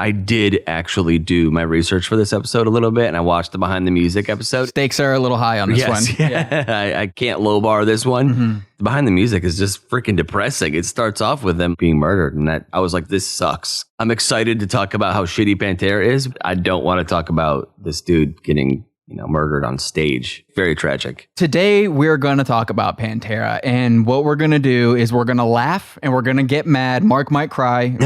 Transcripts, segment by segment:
I did actually do my research for this episode a little bit, and I watched the Behind the Music episode. Stakes are a little high on this one. Yeah. I can't lowbar this one. Mm-hmm. Behind the Music is just freaking depressing. It starts off with them being murdered, and I was like, this sucks. I'm excited to talk about how shitty Pantera is. I don't want to talk about this dude getting murdered on stage. Very tragic. Today, we're going to talk about Pantera, and what we're going to do is we're going to laugh and we're going to get mad. Mark might cry,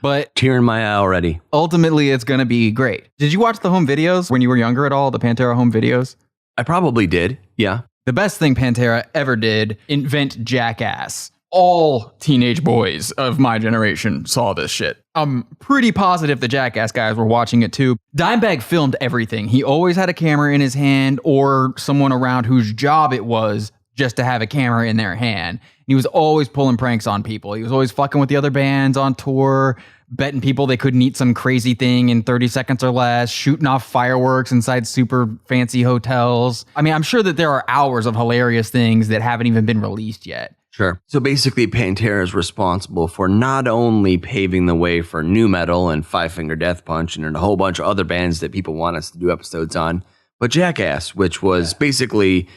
but tear in my eye already. Ultimately, it's going to be great. Did you watch the home videos when you were younger at all, the Pantera home videos? I probably did, yeah. The best thing Pantera ever did, invent Jackass. All teenage boys of my generation saw this shit. I'm pretty positive the Jackass guys were watching it too. Dimebag filmed everything. He always had a camera in his hand or someone around whose job it was just to have a camera in their hand. He was always pulling pranks on people. He was always fucking with the other bands on tour, betting people they couldn't eat some crazy thing in 30 seconds or less, shooting off fireworks inside super fancy hotels. I mean, I'm sure that there are hours of hilarious things that haven't even been released yet. Sure. So basically, Pantera is responsible for not only paving the way for nu metal and Five Finger Death Punch and a whole bunch of other bands that people want us to do episodes on, but Jackass, which was basically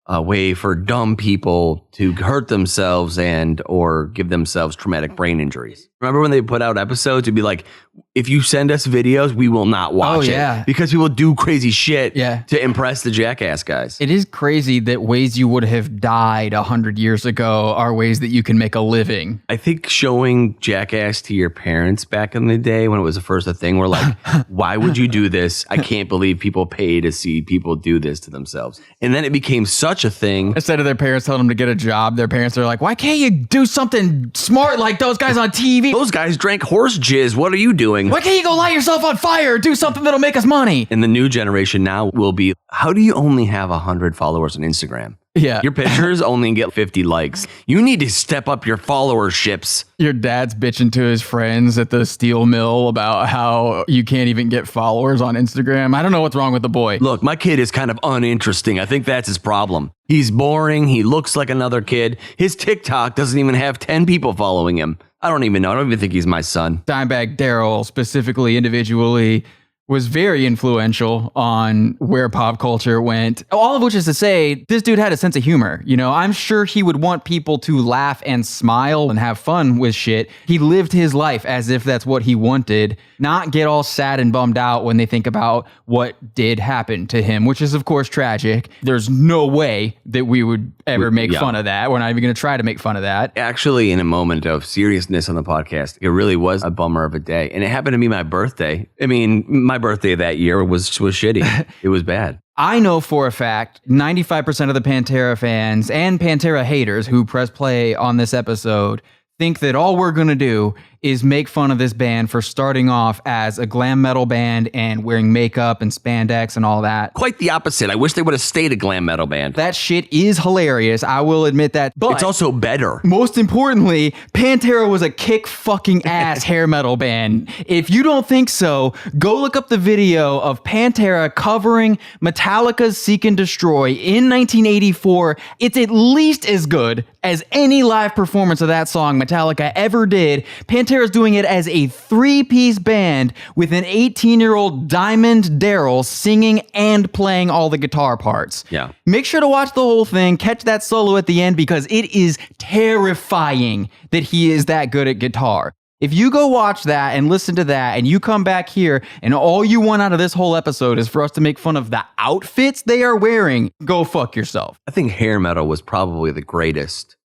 a way for dumb people to hurt themselves and or give themselves traumatic brain injuries. Remember when they put out episodes, it'd be like, if you send us videos, we will not watch it. Because people do crazy shit to impress the Jackass guys. It is crazy that ways you would have died 100 years ago are ways that you can make a living. I think showing Jackass to your parents back in the day when it was the first thing, we're like, why would you do this? I can't believe people pay to see people do this to themselves. And then it became such a thing. Instead of their parents telling them to get a job, their parents are like, why can't you do something smart like those guys on TV? Those guys drank horse jizz. What are you doing? Why can't you go light yourself on fire? Do something that'll make us money. And the new generation now will be, how do you only have 100 followers on Instagram? Yeah. Your pictures only get 50 likes. You need to step up your followerships. Your dad's bitching to his friends at the steel mill about how you can't even get followers on Instagram. I don't know what's wrong with the boy. Look, my kid is kind of uninteresting. I think that's his problem. He's boring. He looks like another kid. His TikTok doesn't even have 10 people following him. I don't even know. I don't even think he's my son. Dimebag Darrell, specifically, individually, was very influential on where pop culture went. All of which is to say, this dude had a sense of humor. I'm sure he would want people to laugh and smile and have fun with shit. He lived his life as if that's what he wanted, not get all sad and bummed out when they think about what did happen to him, which is, of course, tragic. There's no way that we would ever make fun of that. We're not even going to try to make fun of that. Actually, in a moment of seriousness on the podcast, it really was a bummer of a day. And it happened to be my birthday. I mean, my birthday that year was shitty. It was bad. I know for a fact 95% of the Pantera fans and Pantera haters who press play on this episode think that all we're going to do is make fun of this band for starting off as a glam metal band and wearing makeup and spandex and all that. Quite the opposite. I wish they would have stayed a glam metal band. That shit is hilarious. I will admit that. But it's also better. Most importantly, Pantera was a kick fucking ass hair metal band. If you don't think so, go look up the video of Pantera covering Metallica's Seek and Destroy in 1984. It's at least as good as any live performance of that song Metallica ever did. Pantera's doing it as a 3-piece band with an 18-year-old Diamond Darrell singing and playing all the guitar parts. Yeah. Make sure to watch the whole thing, catch that solo at the end, because it is terrifying that he is that good at guitar. If you go watch that and listen to that and you come back here and all you want out of this whole episode is for us to make fun of the outfits they are wearing, go fuck yourself. I think hair metal was probably the greatest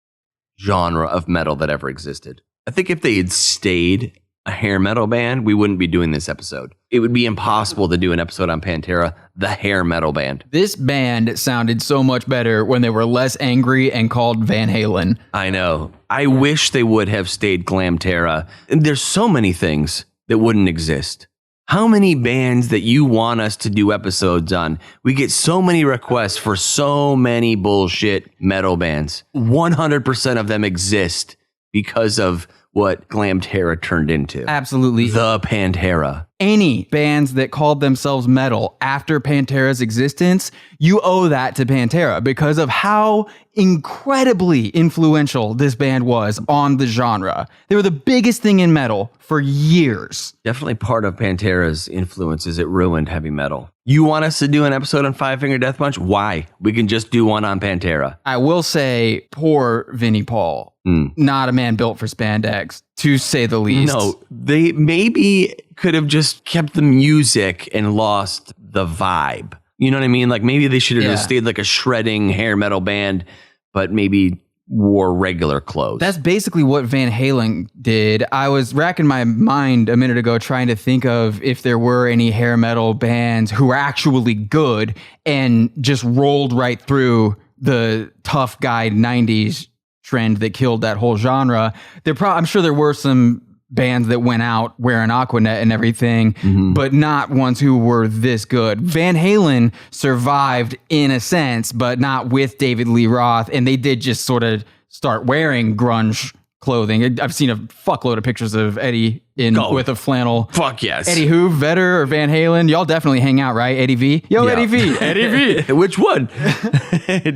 genre of metal that ever existed. I think if they had stayed a hair metal band, we wouldn't be doing this episode. It would be impossible to do an episode on Pantera, the hair metal band. This band sounded so much better when they were less angry and called Van Halen. I know. I wish they would have stayed Glamterra. And there's so many things that wouldn't exist. How many bands that you want us to do episodes on? We get so many requests for so many bullshit metal bands. 100% of them exist because of what Glamterra turned into. Absolutely. The Pantera. any bands that called themselves metal after Pantera's existence, you owe that to Pantera because of how incredibly influential this band was on the genre. They were the biggest thing in metal for years. Definitely part of Pantera's influence is it ruined heavy metal. You want us to do an episode on Five Finger Death Punch? Why? We can just do one on Pantera. I will say, poor Vinnie Paul. Not a man built for spandex, to say the least. No, they maybe could have just kept the music and lost the vibe. You know what I mean? Like maybe they should have just stayed like a shredding hair metal band, but maybe wore regular clothes. That's basically what Van Halen did. I was racking my mind a minute ago trying to think of if there were any hair metal bands who were actually good and just rolled right through the tough guy 90s trend that killed that whole genre. I'm sure there were some bands that went out wearing Aquanet and everything, but not ones who were this good. Van Halen survived in a sense, but not with David Lee Roth, and they did just sort of start wearing grunge clothing. I've seen a fuckload of pictures of Eddie with a flannel. Fuck yes. Eddie who, Vedder or Van Halen? Y'all definitely hang out, right? Eddie V? Yo, Yeah. Eddie V. Eddie V. Which one?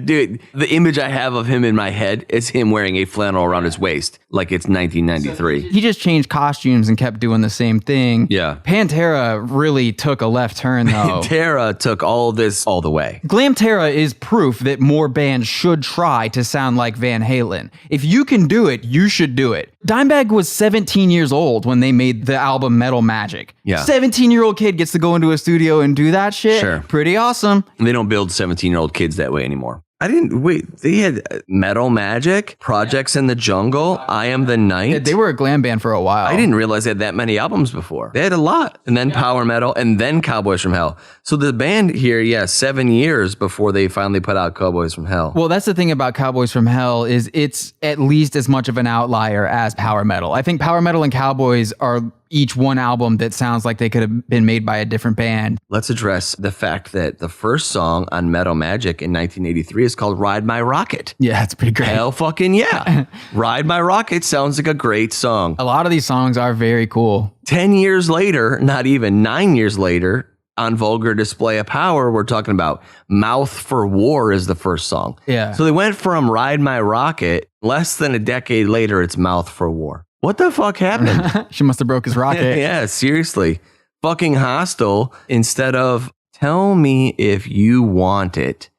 Dude, the image I have of him in my head is him wearing a flannel around his waist like it's 1993. He just changed costumes and kept doing the same thing. Yeah. Pantera really took a left turn, though. Pantera took all this all the way. Glamterra is proof that more bands should try to sound like Van Halen. If you can do it, you should do it. Dimebag was 17 years old when they made the album Metal Magic. Yeah. 17-year-old kid gets to go into a studio and do that shit. Sure. Pretty awesome. They don't build 17-year-old kids that way anymore. They had Metal Magic, Projects in the Jungle, I Am the Night. Yeah, they were a glam band for a while. I didn't realize they had that many albums before. They had a lot. And then Power Metal, and then Cowboys from Hell. So the band here, 7 years before they finally put out Cowboys from Hell. Well, that's the thing about Cowboys from Hell is it's at least as much of an outlier as Power Metal. I think Power Metal and Cowboys are each one album that sounds like they could have been made by a different band. Let's address the fact that the first song on Metal Magic in 1983 is called Ride My Rocket. Yeah, it's pretty great. Hell fucking yeah. Ride My Rocket sounds like a great song. A lot of these songs are very cool. 10 years later, not even 9 years later, on Vulgar Display of Power, we're talking about Mouth for War is the first song. Yeah. So they went from Ride My Rocket, less than a decade later, it's Mouth for War. What the fuck happened? She must have broke his rocket. Yeah, seriously. Fucking Hostile, instead of Tell Me If You Want It,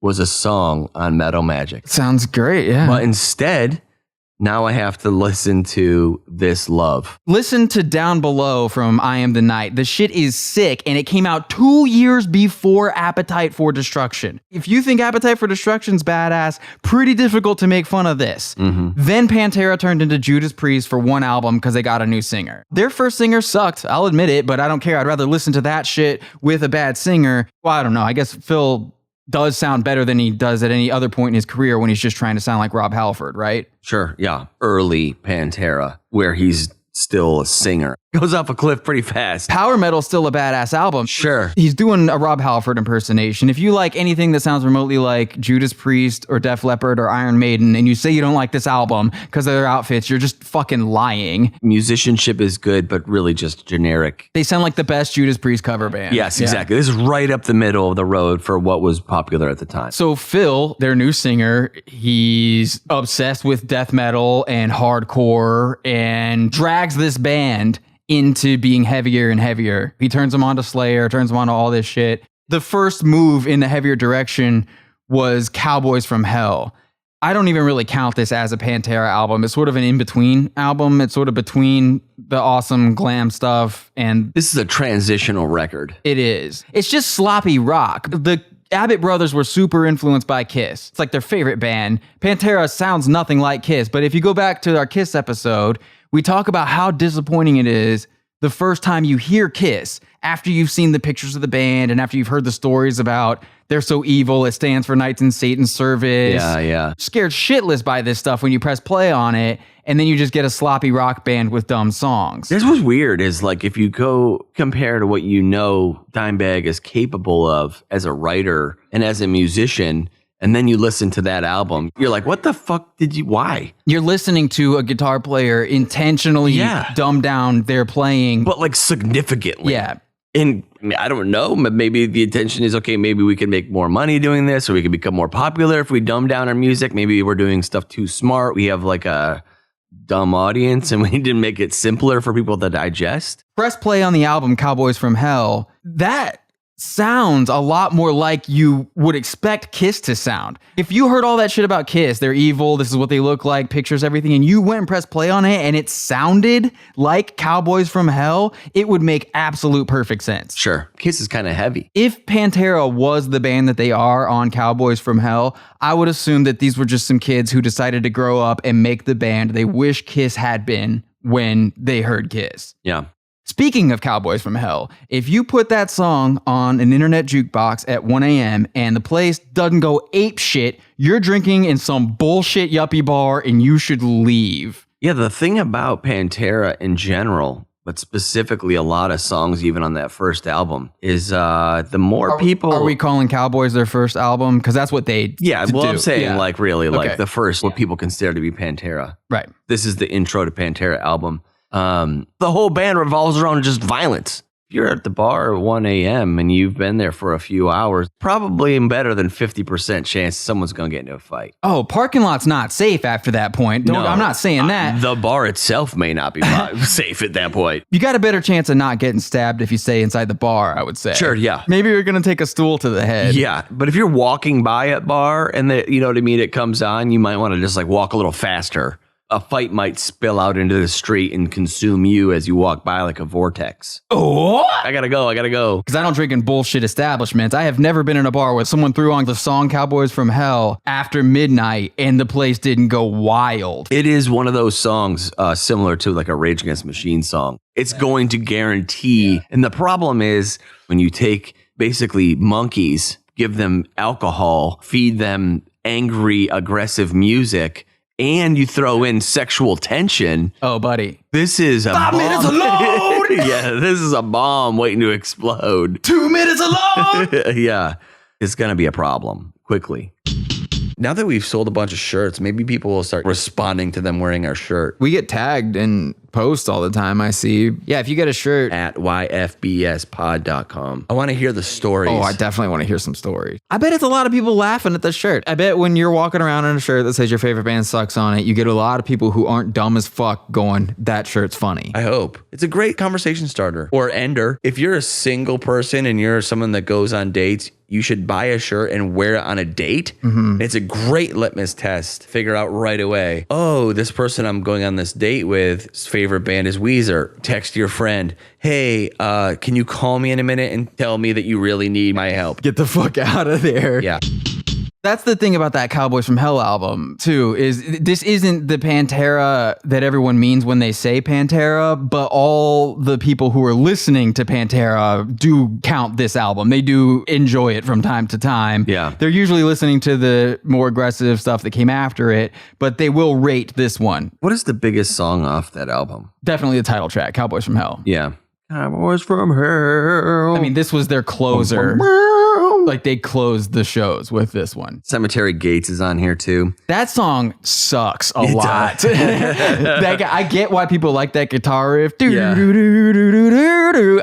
was a song on Metal Magic. Sounds great, yeah. But instead, now I have to listen to This Love. Listen to Down Below from I Am the Night. The shit is sick, and it came out 2 years before Appetite for Destruction. If you think Appetite for Destruction's badass, pretty difficult to make fun of this. Then Pantera turned into Judas Priest for one album because they got a new singer. Their first singer sucked, I'll admit it, but I don't care. I'd rather listen to that shit with a bad singer. Well, I don't know. I guess Phil does sound better than he does at any other point in his career when he's just trying to sound like Rob Halford, right? Sure, yeah. Early Pantera, where he's still a singer. Goes off a cliff pretty fast. Power Metal's still a badass album. Sure. He's doing a Rob Halford impersonation. If you like anything that sounds remotely like Judas Priest or Def Leppard or Iron Maiden, and you say you don't like this album because of their outfits, you're just fucking lying. Musicianship is good, but really just generic. They sound like the best Judas Priest cover band. Yes, exactly. This is right up the middle of the road for what was popular at the time. So Phil, their new singer, he's obsessed with death metal and hardcore and drags this band into being heavier and heavier. He turns them on to Slayer, turns them on to all this shit. The first move in the heavier direction was Cowboys from Hell. I don't even really count this as a Pantera album. It's sort of an in-between album. It's sort of between the awesome glam stuff and... This is a transitional record. It is. It's just sloppy rock. The Abbott brothers were super influenced by Kiss. It's like their favorite band. Pantera sounds nothing like Kiss, but if you go back to our Kiss episode, we talk about how disappointing it is the first time you hear Kiss, after you've seen the pictures of the band and after you've heard the stories about they're so evil, it stands for Knights in Satan's Service. Yeah. Scared shitless by this stuff when you press play on it, and then you just get a sloppy rock band with dumb songs. This was weird is like if you go compare to what you know Dimebag is capable of as a writer and as a musician, and then you listen to that album, you're like, what the fuck why? You're listening to a guitar player intentionally dumb down their playing. But like significantly. Yeah. And I don't know, maybe the intention is, okay, maybe we can make more money doing this, or we can become more popular if we dumb down our music. Maybe we're doing stuff too smart. We have like a dumb audience and we need to make it simpler for people to digest. Press play on the album Cowboys from Hell. That sounds a lot more like you would expect Kiss to sound. If you heard all that shit about Kiss, they're evil, this is what they look like, pictures, everything, and you went and pressed play on it and it sounded like Cowboys from Hell, it would make absolute perfect sense. Sure. Kiss is kind of heavy. If Pantera was the band that they are on Cowboys from Hell, I would assume that these were just some kids who decided to grow up and make the band they wish Kiss had been when they heard Kiss. Yeah. Speaking of Cowboys from Hell, if you put that song on an internet jukebox at 1 a.m. and the place doesn't go ape shit, you're drinking in some bullshit yuppie bar and you should leave. Yeah, the thing about Pantera in general, but specifically a lot of songs even on that first album, is the more people... Are we calling Cowboys their first album? Because that's what they do. I'm saying like really like Okay. the first, what people consider to be Pantera. Right. This is the intro to Pantera album. The whole band revolves around just violence. If you're at the bar at 1 a.m. and you've been there for a few hours, probably better than 50% chance someone's going to get into a fight. Oh, parking lot's not safe after that point. I'm not saying that. The bar itself may not be safe at that point. You got a better chance of not getting stabbed if you stay inside the bar, I would say. Sure, yeah. Maybe you're going to take a stool to the head. Yeah, but if you're walking by a bar and you know what I mean, it comes on, you might want to just like walk a little faster. A fight might spill out into the street and consume you as you walk by like a vortex. Oh! I gotta go. Because I don't drink in bullshit establishments. I have never been in a bar where someone threw on the song Cowboys from Hell after midnight and the place didn't go wild. It is one of those songs similar to like a Rage Against the Machine song. It's going to guarantee. And the problem is when you take basically monkeys, give them alcohol, feed them angry, aggressive music, and you throw in sexual tension. Oh, buddy. This is a 5 minutes alone! Yeah, this is a bomb waiting to explode. 2 minutes alone! Yeah, it's going to be a problem quickly. Now that we've sold a bunch of shirts, maybe people will start responding to them wearing our shirt. We get tagged in posts all the time, I see. Yeah, if you get a shirt At yfbspod.com. I want to hear the stories. Oh, I definitely want to hear some stories. I bet it's a lot of people laughing at the shirt. I bet when you're walking around in a shirt that says your favorite band sucks on it, you get a lot of people who aren't dumb as fuck going, that shirt's funny. I hope. It's a great conversation starter or ender. If you're a single person and you're someone that goes on dates, you should buy a shirt and wear it on a date. Mm-hmm. It's a great litmus test. Figure out right away. Oh, this person I'm going on this date with, his favorite band is Weezer. Text your friend. Hey, can you call me in a minute and tell me that you really need my help? Get the fuck out of there. Yeah. That's the thing about that Cowboys from Hell album, too, is this isn't the Pantera that everyone means when they say Pantera, but all the people who are listening to Pantera do count this album. They do enjoy it from time to time. Yeah. They're usually listening to the more aggressive stuff that came after it, but they will rate this one. What is the biggest song off that album? Definitely the title track, Cowboys from Hell. Yeah. Cowboys from Hell. I mean, this was their closer. Like, they closed the shows with this one. Cemetery Gates is on here too. That song sucks a lot. That guy, I get why people like that guitar riff. Yeah.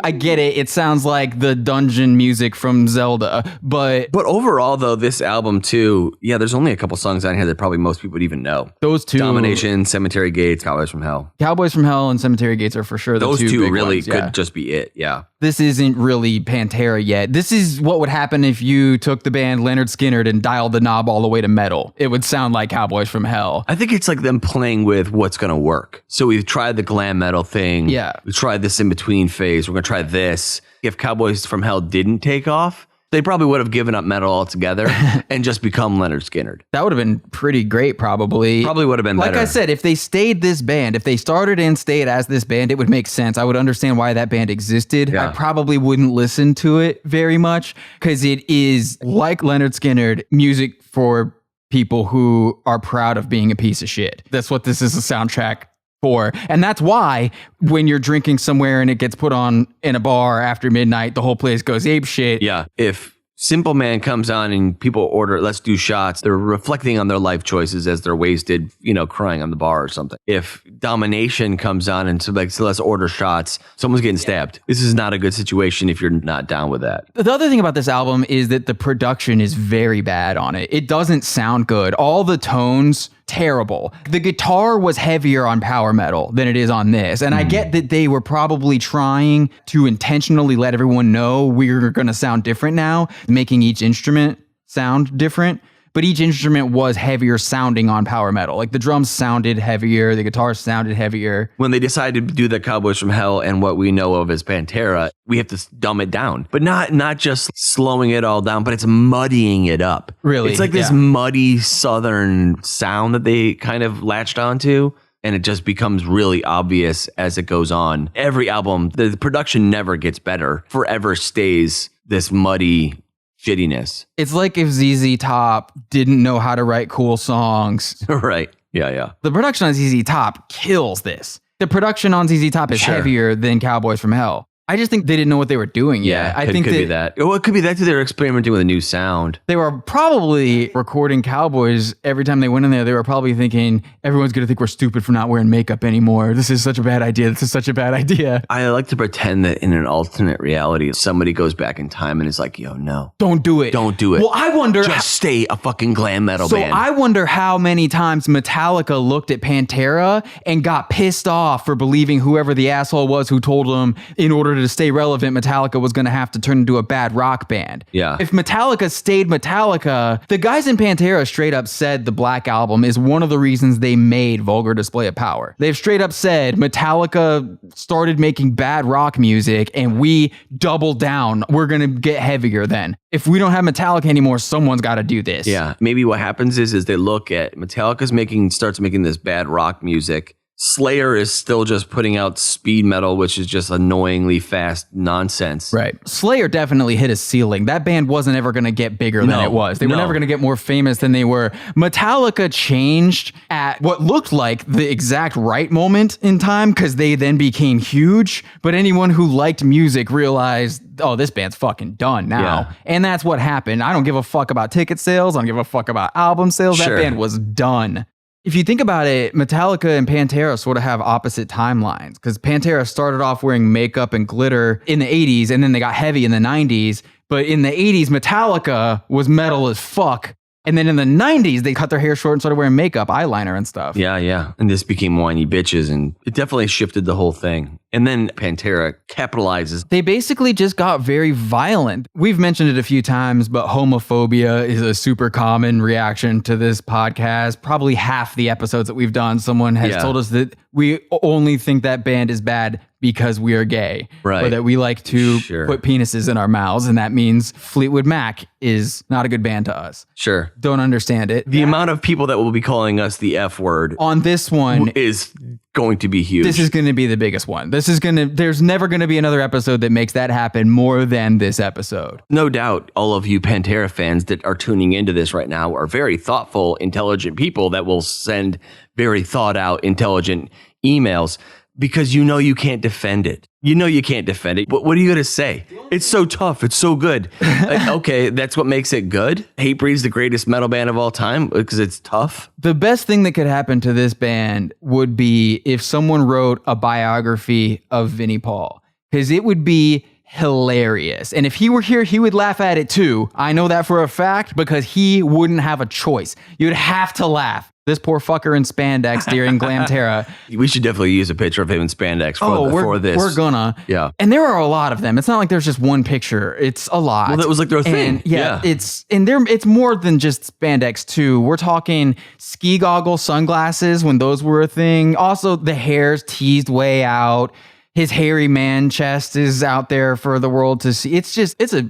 I get it. It sounds like the dungeon music from Zelda. But overall, though, this album too, yeah, there's only a couple songs on here that probably most people would even know. Those two. Domination, Cemetery Gates, Cowboys from Hell. Cowboys from Hell and Cemetery Gates are for sure the Those two big really ones, could just be it, yeah. This isn't really Pantera yet. This is what would happen if you took the band Leonard Skinner and dialed the knob all the way to metal. It would sound like Cowboys from Hell. I think it's like them playing with what's going to work. So we've tried the glam metal thing. Yeah. We tried this in between phase. We're going to try this. If Cowboys from Hell didn't take off, they probably would have given up metal altogether and just become Leonard Skinner. That would have been pretty great, probably. Probably would have been better. Like I said, if they stayed this band, if they started and stayed as this band, it would make sense. I would understand why that band existed. Yeah. I probably wouldn't listen to it very much because it is, like Leonard Skinner, music for people who are proud of being a piece of shit. That's what this is a soundtrack for. And that's why when you're drinking somewhere and it gets put on in a bar after midnight, the whole place goes ape shit. Yeah. If Simple Man comes on and people order, let's do shots. They're reflecting on their life choices as they're wasted, crying on the bar or something. If Domination comes on and so let's order shots, someone's getting stabbed. This is not a good situation if you're not down with that. The other thing about this album is that the production is very bad on it. It doesn't sound good. All the tones, terrible. The guitar was heavier on Power Metal than it is on this. And I get that they were probably trying to intentionally let everyone know we're going to sound different now, making each instrument sound different. But each instrument was heavier sounding on Power Metal. Like the drums sounded heavier, the guitar sounded heavier. When they decided to do the Cowboys from Hell and what we know of as Pantera, we have to dumb it down. But not just slowing it all down, but it's muddying it up. Really? It's like this muddy southern sound that they kind of latched onto. And it just becomes really obvious as it goes on. Every album, the production never gets better. Forever stays this muddy shittiness. It's like if ZZ Top didn't know how to write cool songs. Right. Yeah. The production on ZZ Top kills this. The production on ZZ Top is heavier than Cowboys from Hell. I just think they didn't know what they were doing yet. I think could be that. Well, it could be that too. They're experimenting with a new sound. They were probably recording Cowboys every time they went in there. They were probably thinking, everyone's going to think we're stupid for not wearing makeup anymore. This is such a bad idea. This is such a bad idea. I like to pretend that in an alternate reality, somebody goes back in time and is like, yo, no. Don't do it. Don't do it. Well, I wonder. Just stay a fucking glam metal band. So I wonder how many times Metallica looked at Pantera and got pissed off for believing whoever the asshole was who told them in order to stay relevant, Metallica was going to have to turn into a bad rock band. Yeah. If Metallica stayed Metallica, the guys in Pantera straight up said the Black Album is one of the reasons they made Vulgar Display of Power. They've straight up said Metallica started making bad rock music and we doubled down. We're going to get heavier then. If we don't have Metallica anymore, someone's got to do this. Yeah. Maybe what happens is they look at starts making this bad rock music. Slayer is still just putting out speed metal, which is just annoyingly fast nonsense. Right. Slayer definitely hit a ceiling. That band wasn't ever going to get bigger than it was. They were never going to get more famous than they were. Metallica changed at what looked like the exact right moment in time because they then became huge. But anyone who liked music realized, oh, this band's fucking done now. Yeah. And that's what happened. I don't give a fuck about ticket sales. I don't give a fuck about album sales. Sure. That band was done. If you think about it, Metallica and Pantera sort of have opposite timelines because Pantera started off wearing makeup and glitter in the 80s and then they got heavy in the 90s. But in the 80s, Metallica was metal as fuck. And then in the 90s, they cut their hair short and started wearing makeup, eyeliner and stuff. Yeah. And this became whiny bitches and it definitely shifted the whole thing. And then Pantera capitalizes. They basically just got very violent. We've mentioned it a few times, but homophobia is a super common reaction to this podcast. Probably half the episodes that we've done, someone has told us that we only think that band is bad because we are gay. Right. Or that we like to put penises in our mouths. And that means Fleetwood Mac is not a good band to us. Sure. Don't understand it. The amount of people that will be calling us the F word on this one is going to be huge. This is going to be the biggest one. There's never going to be another episode that makes that happen more than this episode. No doubt all of you Pantera fans that are tuning into this right now are very thoughtful, intelligent people that will send very thought out, intelligent emails because you can't defend it. You can't defend it. But what are you going to say? It's so tough. It's so good. Okay, that's what makes it good. Hatebreed's the greatest metal band of all time because it's tough. The best thing that could happen to this band would be if someone wrote a biography of Vinnie Paul, because it would be hilarious. And if he were here, he would laugh at it too. I know that for a fact because he wouldn't have a choice. You'd have to laugh. This poor fucker in spandex during Glamterra. We should definitely use a picture of him in spandex for this. We're gonna. Yeah. And there are a lot of them. It's not like there's just one picture. It's a lot. Well, that was like their thing. It's more than just spandex too. We're talking ski goggle sunglasses when those were a thing. Also, the hair's teased way out. His hairy man chest is out there for the world to see. It's a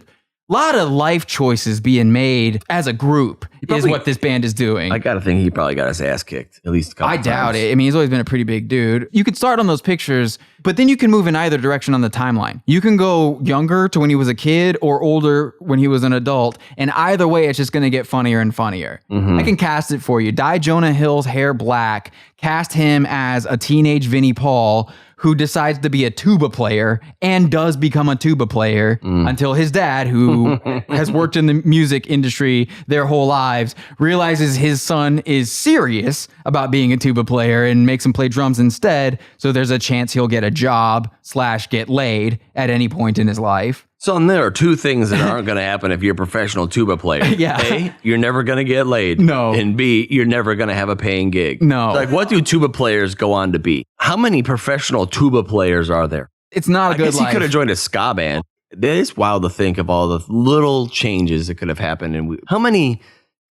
lot of life choices being made as a group is what this band is doing. I gotta think he probably got his ass kicked at least a couple times. I doubt it. I mean, he's always been a pretty big dude. You could start on those pictures, But then you can move in either direction on the timeline. You can go younger to when he was a kid or older when he was an adult. And either way, it's just going to get funnier and funnier. I can cast it for you. Dye Jonah Hill's hair black. Cast him as a teenage Vinnie Paul who decides to be a tuba player and does become a tuba player until his dad, who has worked in the music industry their whole lives, realizes his son is serious about being a tuba player and makes him play drums instead. So there's a chance he'll get a job / get laid at any point in his life. So there are two things that aren't going to happen if you're a professional tuba player. Yeah. A, you're never going to get laid. No. And B, you're never going to have a paying gig. No. Like, what do tuba players go on to be? How many professional tuba players are there? It's not a good I guess life. he could have joined a ska band. It's wild to think of all the little changes that could have happened. And how many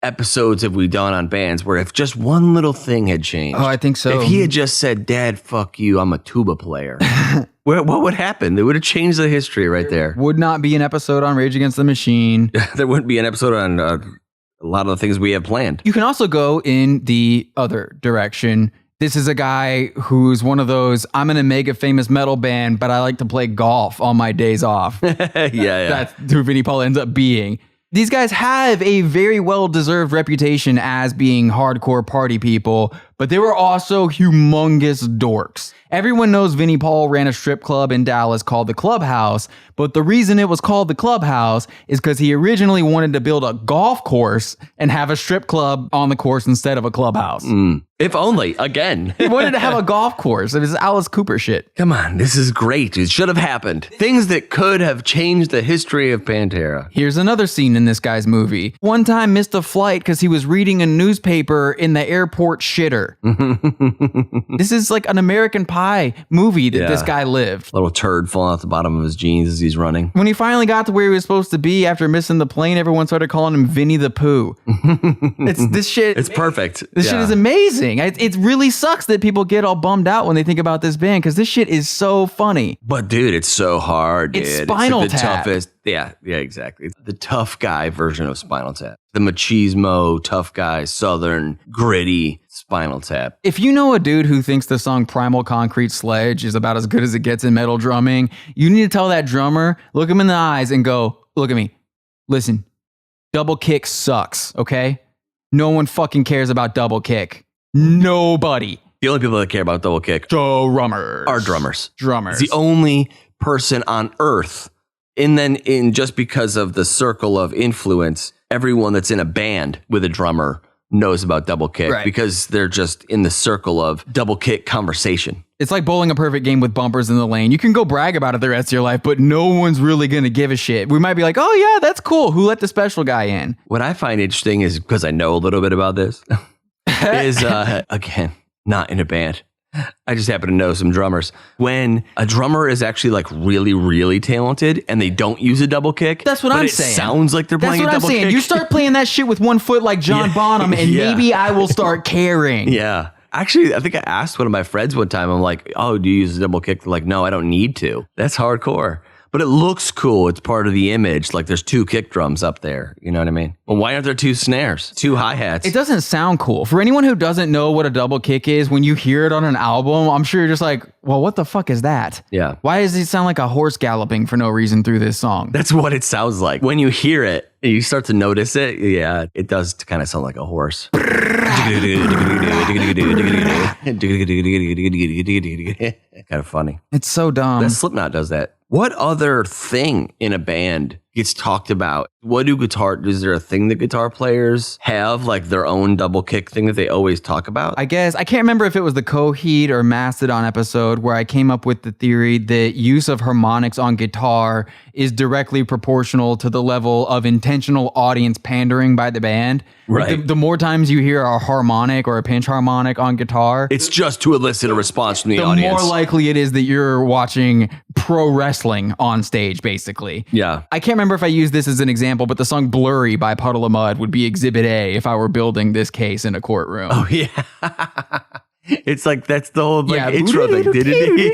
episodes have we done on bands where if just one little thing had changed? Oh, I think so. If he had just said, Dad, fuck you, I'm a tuba player. What would happen? They would have changed the history right there. Would not be an episode on Rage Against the Machine. There wouldn't be an episode on a lot of the things we have planned. You can also go in the other direction. This is a guy who's one of those, I'm in a mega famous metal band, but I like to play golf on my days off. Yeah. That's who Vinnie Paul ends up being. These guys have a very well-deserved reputation as being hardcore party people, but they were also humongous dorks. Everyone knows Vinnie Paul ran a strip club in Dallas called the Clubhouse, but the reason it was called the Clubhouse is because he originally wanted to build a golf course and have a strip club on the course instead of a clubhouse. If only, again. He wanted to have a golf course. It was Alice Cooper shit. Come on, this is great. It should have happened. Things that could have changed the history of Pantera. Here's another scene in this guy's movie. One time missed a flight because he was reading a newspaper in the airport shitter. This is like an American Pie movie that this guy lived. Little turd falling out the bottom of his jeans as he's running. When he finally got to where he was supposed to be after missing the plane, everyone started calling him Vinnie the Pooh. This shit. It's perfect. This shit is amazing. It really sucks that people get all bummed out when they think about this band because this shit is so funny. But dude, it's so hard, dude. It's Spinal like the Tap. toughest. Yeah, exactly. It's the tough guy version of Spinal Tap. The machismo, tough guy, southern, gritty Spinal Tap. If you know a dude who thinks the song Primal Concrete Sledge is about as good as it gets in metal drumming, you need to tell that drummer, look him in the eyes and go, look at me. Listen, double kick sucks, okay? No one fucking cares about double kick. Nobody. The only people that care about double kick Drummers. are drummers. Drummers. It's the only person on earth. And then just because of the circle of influence, everyone that's in a band with a drummer knows about double kick because they're just in the circle of double kick conversation. It's like bowling a perfect game with bumpers in the lane. You can go brag about it the rest of your life, but no one's really going to give a shit. We might be like, oh yeah, that's cool. Who let the special guy in? What I find interesting is, because I know a little bit about this, is, again, not in a band. I just happen to know some drummers. When a drummer is actually like really, really talented and they don't use a double kick. That's what I'm saying. It sounds like they're playing a double kick. That's what I'm saying. You start playing that shit with 1 foot like John Bonham and maybe I will start caring. Yeah. Actually, I think I asked one of my friends one time, I'm like, oh, do you use a double kick? They're like, no, I don't need to. That's hardcore. But it looks cool. It's part of the image. Like there's 2 kick drums up there. You know what I mean? Well, why aren't there 2 snares? 2 hi-hats? It doesn't sound cool. For anyone who doesn't know what a double kick is, when you hear it on an album, I'm sure you're just like, well, what the fuck is that? Yeah. Why does it sound like a horse galloping for no reason through this song? That's what it sounds like. When you hear it, and you start to notice it, yeah, it does kind of sound like a horse. Kind of funny. It's so dumb. That Slipknot does that. What other thing in a band gets talked about? Is there a thing that guitar players have, like their own double kick thing that they always talk about? I guess, I can't remember if it was the Coheed or Mastodon episode where I came up with the theory that use of harmonics on guitar is directly proportional to the level of intentional audience pandering by the band. Right. Like the more times you hear a harmonic or a pinch harmonic on guitar, it's just to elicit a response from the audience. The more likely it is that you're watching pro wrestling on stage, basically. Yeah. I can't remember if I used this as an example, but the song Blurry by Puddle of Mud would be Exhibit A if I were building this case in a courtroom. Oh, yeah. It's like that's the whole like Yeah. intro thing.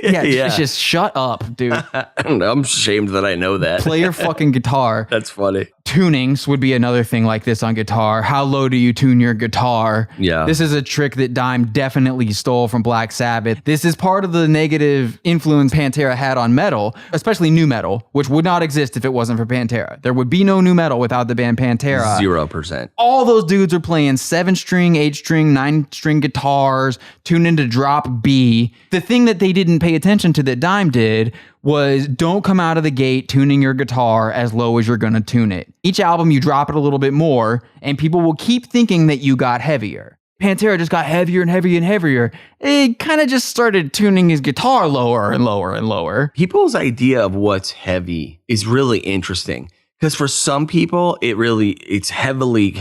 Yeah, it's just shut up, dude. I'm ashamed that I know that. Play your fucking guitar. That's funny. Tunings would be another thing like this on guitar. How low do you tune your guitar? Yeah. This is a trick that Dime definitely stole from Black Sabbath. This is part of the negative influence Pantera had on metal, especially nu metal, which would not exist if it wasn't for Pantera. There would be no nu metal without the band Pantera. 0%. All those dudes are playing 7-string, 8-string, 9-string guitars, tuned into drop B. The thing that they didn't pay attention to that Dime did was don't come out of the gate tuning your guitar as low as you're going to tune it. Each album you drop it a little bit more and people will keep thinking that you got heavier. Pantera just got heavier and heavier and heavier. It kind of just started tuning his guitar lower and lower and lower. People's idea of what's heavy is really interesting because for some people, it's heavily,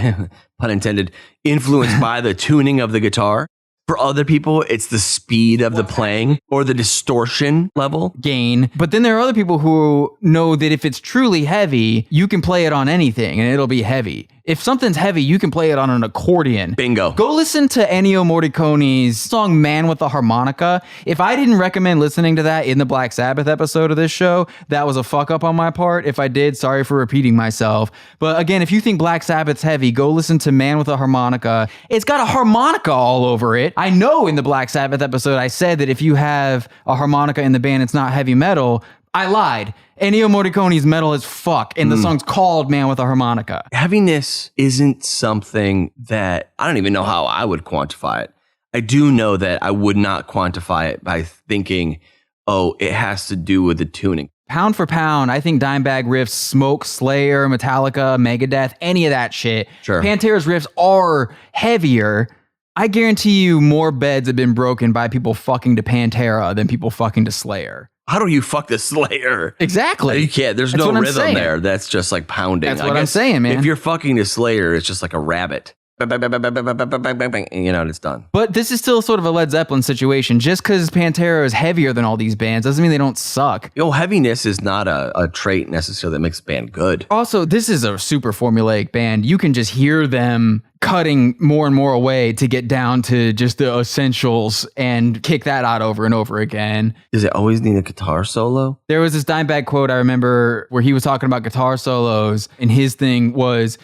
pun intended, influenced by the tuning of the guitar. For other people, it's the speed of the playing or the distortion level. Gain. But then there are other people who know that if it's truly heavy, you can play it on anything and it'll be heavy. If something's heavy, you can play it on an accordion. Bingo. Go listen to Ennio Morricone's song Man with the Harmonica. If I didn't recommend listening to that in the Black Sabbath episode of this show, that was a fuck up on my part. If I did, sorry for repeating myself. But again, if you think Black Sabbath's heavy, go listen to Man with a Harmonica. It's got a harmonica all over it. I know in the Black Sabbath episode I said that if you have a harmonica in the band, it's not heavy metal. I lied. Ennio Morricone's metal as fuck, and the song's called Man with a Harmonica. Heaviness isn't something that I don't even know how I would quantify it. I do know that I would not quantify it by thinking, oh, it has to do with the tuning. Pound for pound, I think Dimebag riffs, Smoke, Slayer, Metallica, Megadeth, any of that shit. Sure. Pantera's riffs are heavier. I guarantee you more beds have been broken by people fucking to Pantera than people fucking to Slayer. How do you fuck the Slayer? Exactly. You can't. There's no rhythm there. That's just like pounding. That's what I'm saying, man. If you're fucking the Slayer, it's just like a rabbit. Bang, bang, bang, bang, bang, bang, bang, bang, bang, bang, and it's done. But this is still sort of a Led Zeppelin situation. Just because Pantera is heavier than all these bands doesn't mean they don't suck. Heaviness is not a trait necessarily that makes a band good. Also, this is a super formulaic band. You can just hear them cutting more and more away to get down to just the essentials and kick that out over and over again. Does it always need a guitar solo? There was this Dimebag quote I remember where he was talking about guitar solos, and his thing was,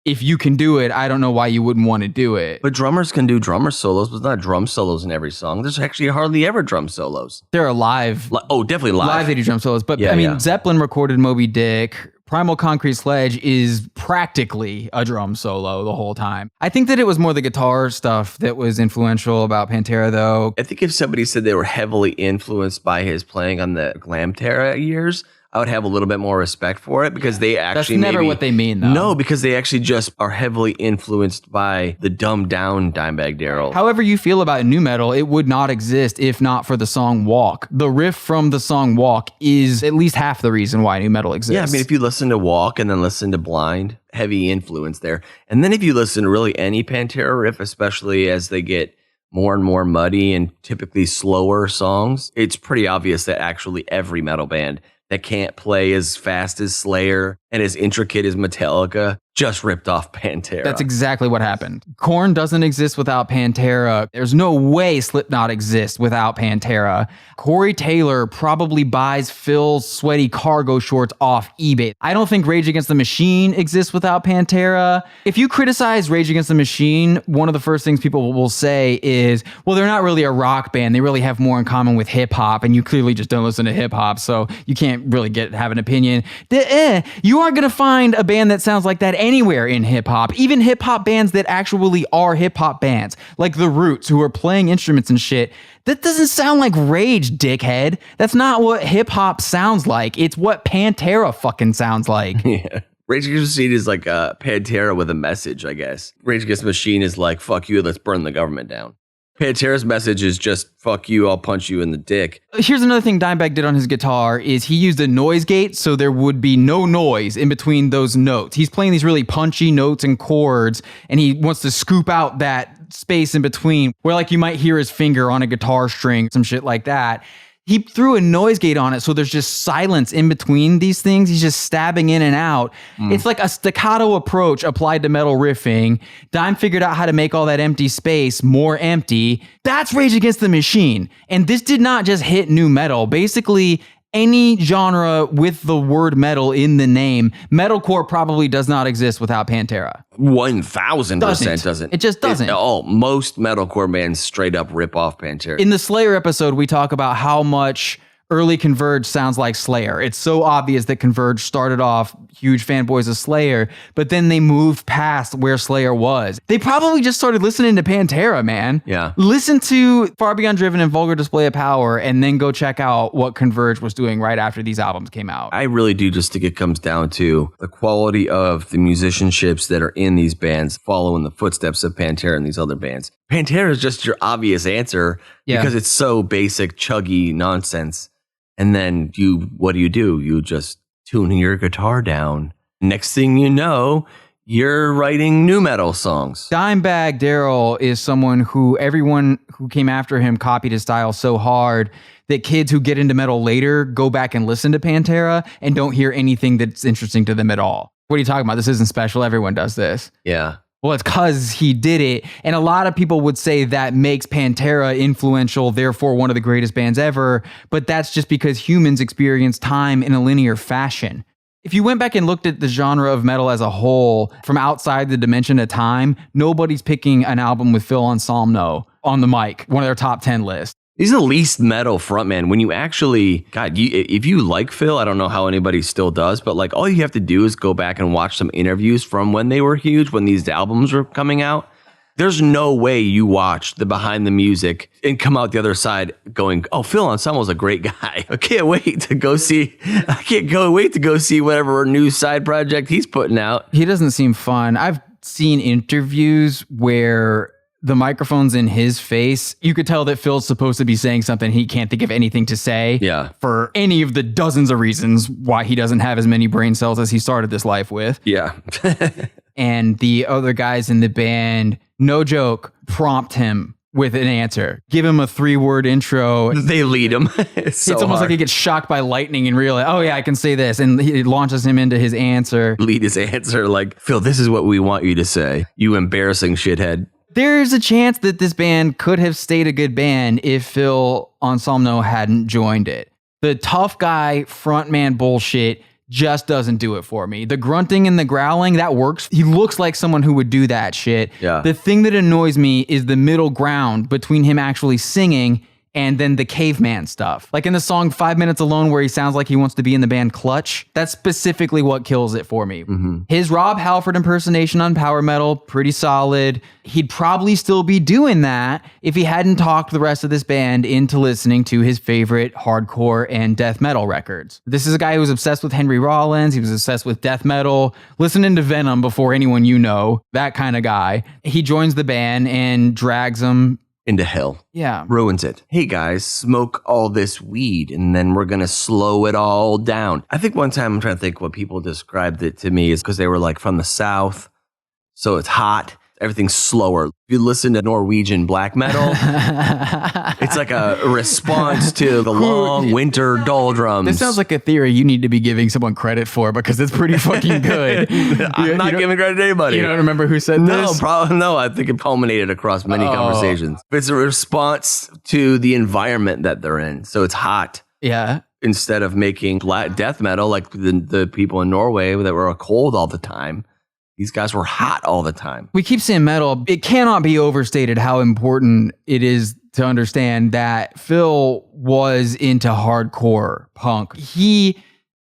if you can do it, I don't know why you wouldn't want to do it. But drummers can do drummer solos, but not drum solos in every song. There's actually hardly ever drum solos. There are live. Definitely live. Live they do drum solos. But Yeah, Zeppelin recorded Moby Dick. Primal Concrete Sledge is practically a drum solo the whole time. I think that it was more the guitar stuff that was influential about Pantera, though. I think if somebody said they were heavily influenced by his playing on the Glamtera years, I would have a little bit more respect for it because they actually That's never what they mean, though. No, because they actually just are heavily influenced by the dumbed down Dimebag Darrell. However you feel about nu metal, it would not exist if not for the song Walk. The riff from the song Walk is at least half the reason why nu metal exists. Yeah, I mean, if you listen to Walk and then listen to Blind, heavy influence there. And then if you listen to really any Pantera riff, especially as they get more and more muddy and typically slower songs, it's pretty obvious that actually every metal band that can't play as fast as Slayer and as intricate as Metallica just ripped off Pantera. That's exactly what happened. Korn doesn't exist without Pantera. There's no way Slipknot exists without Pantera. Corey Taylor probably buys Phil's sweaty cargo shorts off eBay. I don't think Rage Against the Machine exists without Pantera. If you criticize Rage Against the Machine, one of the first things people will say is, well, they're not really a rock band. They really have more in common with hip hop, and you clearly just don't listen to hip hop, so you can't really have an opinion. You aren't going to find a band that sounds like that anywhere in hip hop. Even hip hop bands that actually are hip hop bands, like The Roots, who are playing instruments and shit. That doesn't sound like Rage, dickhead. That's not what hip hop sounds like. It's what Pantera fucking sounds like. Yeah. Rage Against the Machine is like a Pantera with a message, I guess. Rage Against the Machine is like, fuck you, let's burn the government down. Pantera's message is just, fuck you, I'll punch you in the dick. Here's another thing Dimebag did on his guitar is he used a noise gate so there would be no noise in between those notes. He's playing these really punchy notes and chords, and he wants to scoop out that space in between where like you might hear his finger on a guitar string, some shit like that. He threw a noise gate on it, so there's just silence in between these things. He's just stabbing in and out. It's like a staccato approach applied to metal riffing. Dime figured out how to make all that empty space more empty. That's Rage Against the Machine. And this did not just hit new metal. Basically, any genre with the word metal in the name, metalcore probably does not exist without Pantera. 1000% doesn't. It just doesn't. Most metalcore bands straight up rip off Pantera. In the Slayer episode, we talk about how much early Converge sounds like Slayer. It's so obvious that Converge started off huge fanboys of Slayer, but then they moved past where Slayer was. They probably just started listening to Pantera, man. Yeah. Listen to Far Beyond Driven and Vulgar Display of Power, and then go check out what Converge was doing right after these albums came out. I really do just think it comes down to the quality of the musicianships that are in these bands following the footsteps of Pantera and these other bands. Pantera is just your obvious answer because it's so basic, chuggy nonsense. And then what do? You just tune your guitar down. Next thing you know, you're writing new metal songs. Dimebag Darrell is someone who everyone who came after him copied his style so hard that kids who get into metal later go back and listen to Pantera and don't hear anything that's interesting to them at all. What are you talking about? This isn't special. Everyone does this. Yeah. Well, it's because he did it. And a lot of people would say that makes Pantera influential, therefore one of the greatest bands ever. But that's just because humans experience time in a linear fashion. If you went back and looked at the genre of metal as a whole, from outside the dimension of time, nobody's picking an album with Phil Anselmo on the mic, one of their top 10 lists. He's the least metal frontman. When you actually, if you like Phil, I don't know how anybody still does, but like all you have to do is go back and watch some interviews from when they were huge, when these albums were coming out. There's no way you watch the behind the music and come out the other side going, oh, Phil Anselmo's a great guy. I can't wait to go see whatever new side project he's putting out. He doesn't seem fun. I've seen interviews where the microphone's in his face. You could tell that Phil's supposed to be saying something. He can't think of anything to say. Yeah. For any of the dozens of reasons why he doesn't have as many brain cells as he started this life with. Yeah. And the other guys in the band, no joke, prompt him with an answer. Give him a 3-word intro. They lead him. It's almost like he gets shocked by lightning and realize, oh yeah, I can say this. And he launches him into his answer. Lead his answer like, Phil, this is what we want you to say. You embarrassing shithead. There's a chance that this band could have stayed a good band if Phil Anselmo hadn't joined it. The tough guy frontman bullshit just doesn't do it for me. The grunting and the growling, that works. He looks like someone who would do that shit. Yeah. The thing that annoys me is the middle ground between him actually singing and then the caveman stuff. Like in the song 5 Minutes Alone where he sounds like he wants to be in the band Clutch. That's specifically what kills it for me. Mm-hmm. His Rob Halford impersonation on Power Metal, pretty solid. He'd probably still be doing that if he hadn't talked the rest of this band into listening to his favorite hardcore and death metal records. This is a guy who was obsessed with Henry Rollins. He was obsessed with death metal, listening to Venom before anyone you know, that kind of guy. He joins the band and drags them into hell. Yeah. Ruins it. Hey guys, smoke all this weed and then we're going to slow it all down. I think one time, I'm trying to think what people described it to me is because they were like from the South. So it's hot. Everything's slower. If you listen to Norwegian black metal, it's like a response to the long winter doldrums. This sounds like a theory you need to be giving someone credit for because it's pretty fucking good. I'm not giving credit to anybody. You don't remember who said this? No, I think it culminated across many conversations. It's a response to the environment that they're in. So it's hot. Yeah. Instead of making black death metal like the people in Norway that were cold all the time. These guys were hot all the time. We keep saying metal. It cannot be overstated how important it is to understand that Phil was into hardcore punk.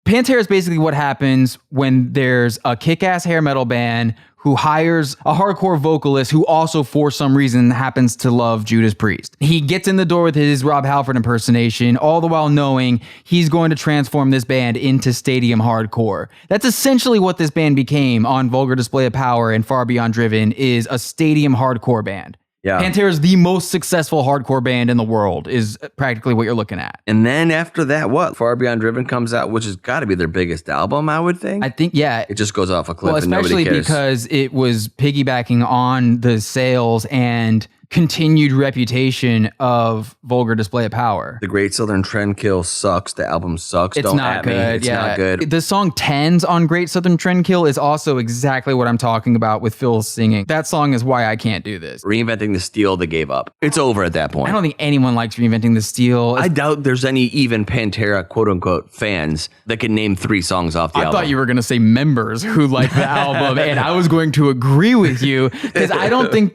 Pantera is basically what happens when there's a kick-ass hair metal band who hires a hardcore vocalist who also, for some reason, happens to love Judas Priest. He gets in the door with his Rob Halford impersonation, all the while knowing he's going to transform this band into stadium hardcore. That's essentially what this band became on Vulgar Display of Power and Far Beyond Driven, is a stadium hardcore band. Yeah. Pantera is the most successful hardcore band in the world, is practically what you're looking at. And then after that, what? Far Beyond Driven comes out, which has got to be their biggest album, I would think. I think, yeah. It just goes off a cliff well, and nobody especially cares. because it was piggybacking on the sales and continued reputation of vulgar display of power. The Great Southern Trendkill sucks. The album sucks. It's Don't not at good. me. It's not good. The song Tens on Great Southern Trendkill is also exactly what I'm talking about with Phil singing. That song is why I can't do this. Reinventing the Steel, they gave up. It's over at that point. I don't think anyone likes Reinventing the Steel. I doubt there's any even Pantera quote unquote fans that can name 3 songs off the album. I thought you were going to say members who like the album, and I was going to agree with you because I think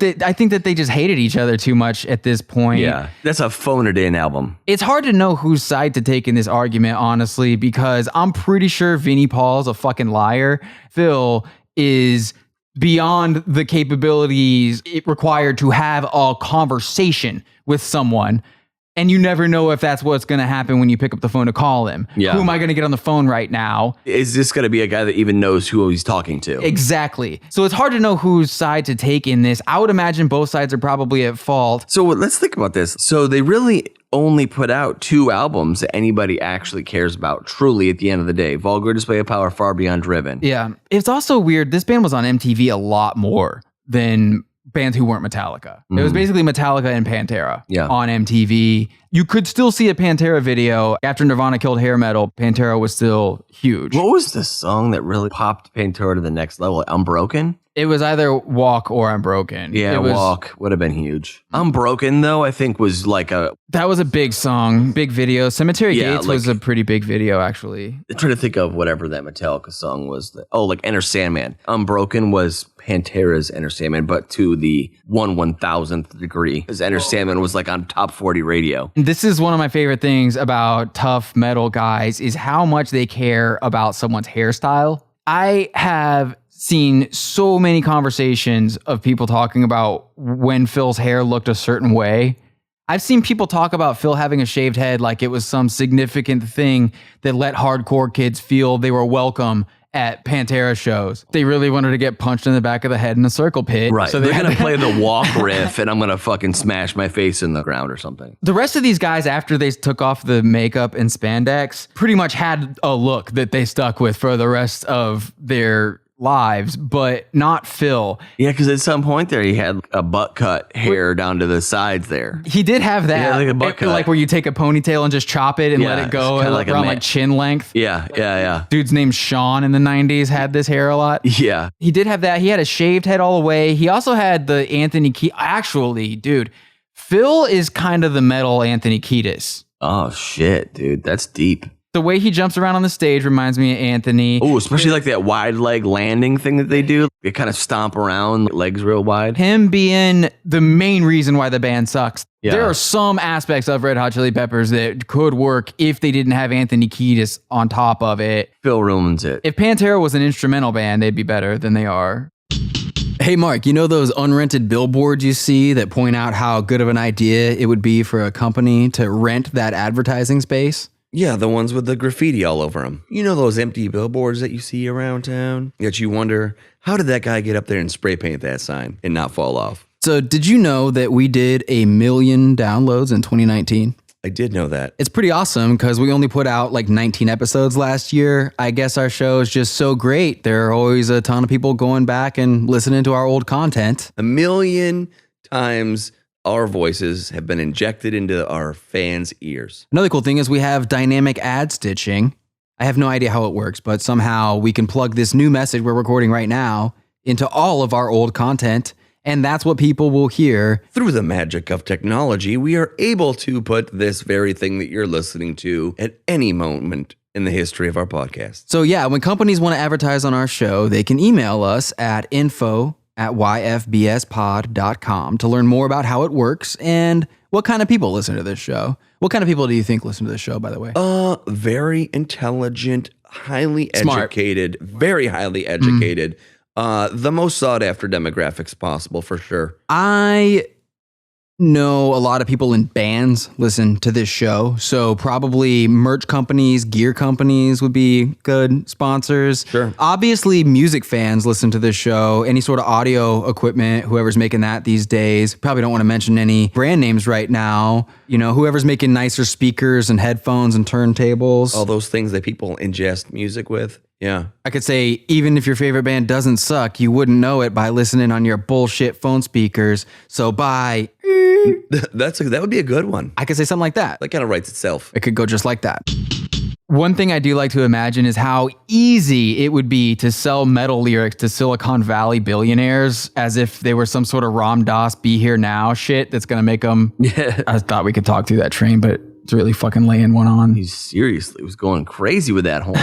that they just hated each other too much at this point. Yeah, that's a phone it in album. It's hard to know whose side to take in this argument, honestly, because I'm pretty sure Vinnie Paul's a fucking liar. Phil is beyond the capabilities it required to have a conversation with someone. And you never know if that's what's going to happen when you pick up the phone to call him. Yeah. Who am I going to get on the phone right now? Is this going to be a guy that even knows who he's talking to? Exactly. So it's hard to know whose side to take in this. I would imagine both sides are probably at fault. So let's think about this. So they really only put out 2 albums that anybody actually cares about, truly, at the end of the day. Vulgar Display of Power, Far Beyond Driven. Yeah. It's also weird. This band was on MTV a lot more than bands who weren't Metallica. It was basically Metallica and Pantera on MTV. You could still see a Pantera video. After Nirvana killed hair metal, Pantera was still huge. What was the song that really popped Pantera to the next level? Unbroken? It was either Walk or Unbroken. Yeah, Walk would have been huge. Unbroken, though, I think was like a... That was a big song, big video. Cemetery Gates was a pretty big video, actually. I'm trying to think of whatever that Metallica song was. Like Enter Sandman. Unbroken was Pantera's Enter Sandman, but to the 1/1000th degree. Because Enter Sandman was like on top 40 radio. This is one of my favorite things about tough metal guys is how much they care about someone's hairstyle. I have seen so many conversations of people talking about when Phil's hair looked a certain way. I've seen people talk about Phil having a shaved head like it was some significant thing that let hardcore kids feel they were welcome at Pantera shows. They really wanted to get punched in the back of the head in a circle pit. Right. So they're going to play the Walk riff and I'm going to fucking smash my face in the ground or something. The rest of these guys, after they took off the makeup and spandex, pretty much had a look that they stuck with for the rest of their lives, but not Phil. Yeah, because at some point there, he had a butt cut hair down to the sides there. He did have that. Yeah, like a butt cut. Like where you take a ponytail and just chop it and let it go around like chin length. Yeah. Dude's named Sean in the 90s had this hair a lot. Yeah. He did have that. He had a shaved head all the way. He also had the Anthony Kiedis. Actually, dude, Phil is kind of the metal Anthony Kiedis. Oh, shit, dude. That's deep. The way he jumps around on the stage reminds me of Anthony. Oh, especially like that wide leg landing thing that they do. They kind of stomp around, legs real wide. Him being the main reason why the band sucks. Yeah. There are some aspects of Red Hot Chili Peppers that could work if they didn't have Anthony Kiedis on top of it. Phil ruins it. If Pantera was an instrumental band, they'd be better than they are. Hey, Mark, you know those unrented billboards you see that point out how good of an idea it would be for a company to rent that advertising space? Yeah, the ones with the graffiti all over them. You know those empty billboards that you see around town? Yet you wonder, how did that guy get up there and spray paint that sign and not fall off? So did you know that we did 1 million downloads in 2019? I did know that. It's pretty awesome because we only put out like 19 episodes last year. I guess our show is just so great. There are always a ton of people going back and listening to our old content. 1 million times our voices have been injected into our fans' ears. Another cool thing is we have dynamic ad stitching. I have no idea how it works, but somehow we can plug this new message we're recording right now into all of our old content, and that's what people will hear. Through the magic of technology, we are able to put this very thing that you're listening to at any moment in the history of our podcast. So yeah, when companies want to advertise on our show, they can email us at info@yfbspod.com to learn more about how it works and what kind of people listen to this show. What kind of people do you think listen to this show, by the way? Very intelligent, highly Smart. educated, very highly educated, the most sought after demographics possible for sure. I know a lot of people in bands listen to this show, so probably merch companies, gear companies would be good sponsors. Sure. Obviously, music fans listen to this show, any sort of audio equipment, whoever's making that these days. Probably don't want to mention any brand names right now. You know, whoever's making nicer speakers and headphones and turntables. All those things that people ingest music with. Yeah. I could say, even if your favorite band doesn't suck, you wouldn't know it by listening on your bullshit phone speakers. So bye. That would be a good one. I could say something like that. That kind of writes itself. It could go just like that. One thing I do like to imagine is how easy it would be to sell metal lyrics to Silicon Valley billionaires as if they were some sort of Ram Dass Be Here Now shit that's going to make them... Yeah. I thought we could talk through that train, but it's really fucking laying one on. He seriously was going crazy with that horn.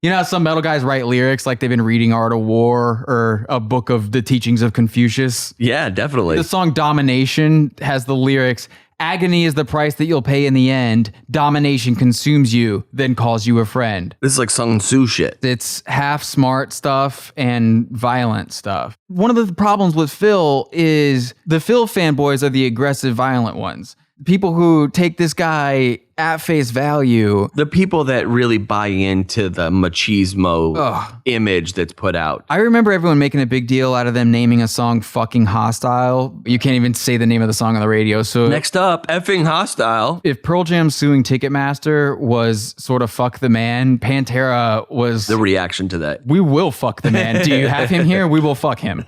You know how some metal guys write lyrics like they've been reading Art of War or a book of the teachings of Confucius? Yeah, definitely. The song Domination has the lyrics, agony is the price that you'll pay in the end. Domination consumes you, then calls you a friend. This is like Sun Tzu shit. It's half smart stuff and violent stuff. One of the problems with Phil is the Phil fanboys are the aggressive, violent ones. People who take this guy at face value. The people that really buy into the machismo image that's put out. I remember everyone making a big deal out of them naming a song Fucking Hostile. You can't even say the name of the song on the radio. So next up, effing Hostile. If Pearl Jam suing Ticketmaster was sort of fuck the man, Pantera was the reaction to that. We will fuck the man. Do you have him here? We will fuck him.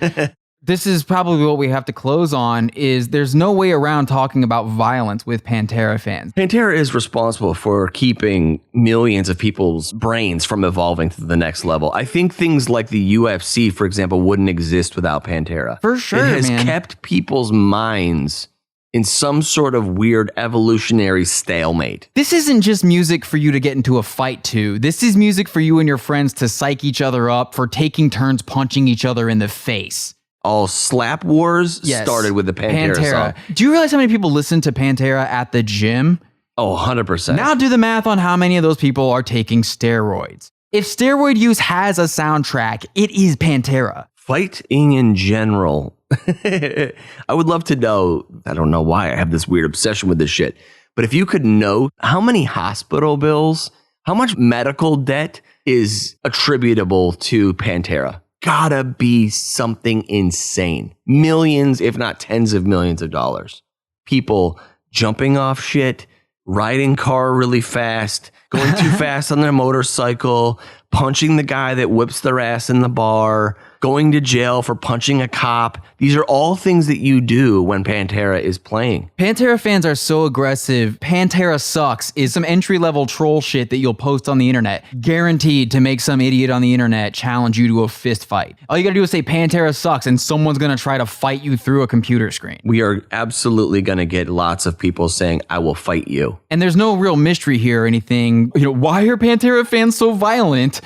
This is probably what we have to close on is there's no way around talking about violence with Pantera fans. Pantera is responsible for keeping millions of people's brains from evolving to the next level. I think things like the UFC, for example, wouldn't exist without Pantera. For sure, it has man. kept people's minds in some sort of weird evolutionary stalemate. This isn't just music for you to get into a fight to. This is music for you and your friends to psych each other up for taking turns punching each other in the face. All slap wars started with the Pantera song. Do you realize how many people listen to Pantera at the gym? Oh, 100%. Now do the math on how many of those people are taking steroids. If steroid use has a soundtrack, it is Pantera. Fighting in general. I would love to know, I don't know why I have this weird obsession with this shit, but if you could know how many hospital bills, how much medical debt is attributable to Pantera. Gotta be something insane. Millions, if not tens of millions of dollars. People jumping off shit, riding car really fast, going too fast on their motorcycle, punching the guy that whips their ass in the bar, going to jail for punching a cop. These are all things that you do when Pantera is playing. Pantera fans are so aggressive. Pantera sucks is some entry-level troll shit that you'll post on the internet, guaranteed to make some idiot on the internet challenge you to a fist fight. All you gotta do is say Pantera sucks and someone's gonna try to fight you through a computer screen. We are absolutely gonna get lots of people saying, I will fight you. And there's no real mystery here or anything. You know, why are Pantera fans so violent?